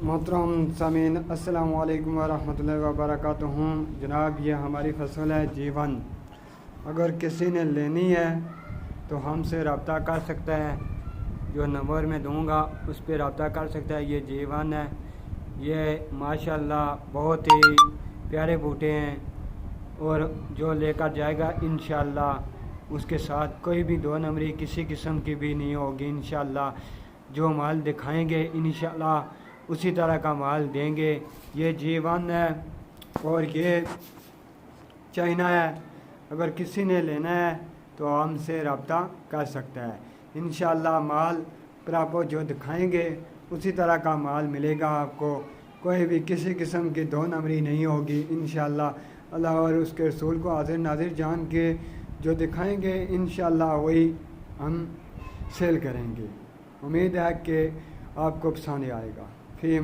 मोहतरम सामीन अस्सलाम वालेकुम वरहमतुल्लाहि वबरकातुहू। जनाब, ये हमारी फसल है जीवन। अगर किसी ने लेनी है तो हमसे रब्ता कर सकता है। जो नंबर मैं दूंगा उस पर रब्ता कर सकता है। ये जीवन है। ये माशाल्लाह बहुत ही प्यारे बूटे हैं और जो लेकर जाएगा इंशाअल्लाह उसके साथ कोई भी दो नंबरी किसी किस्म की भी नहीं होगी। इंशाअल्लाह जो माल दिखाएंगे इंशाअल्लाह उसी तरह का माल देंगे। ये जीवन है और ये चाइना है। अगर किसी ने लेना है तो हमसे रब्ता कर सकता है। इंशाअल्लाह माल प्रॉपर जो दिखाएंगे उसी तरह का माल मिलेगा आपको। कोई भी किसी किस्म की दो नंबरी नहीं होगी। इंशाअल्लाह अल्लाह और उसके रसूल को हाजिर नाजिर जान के जो दिखाएंगे इंशाअल्लाह वही हम सेल करेंगे। उम्मीद है कि आपको पसंद आएगा।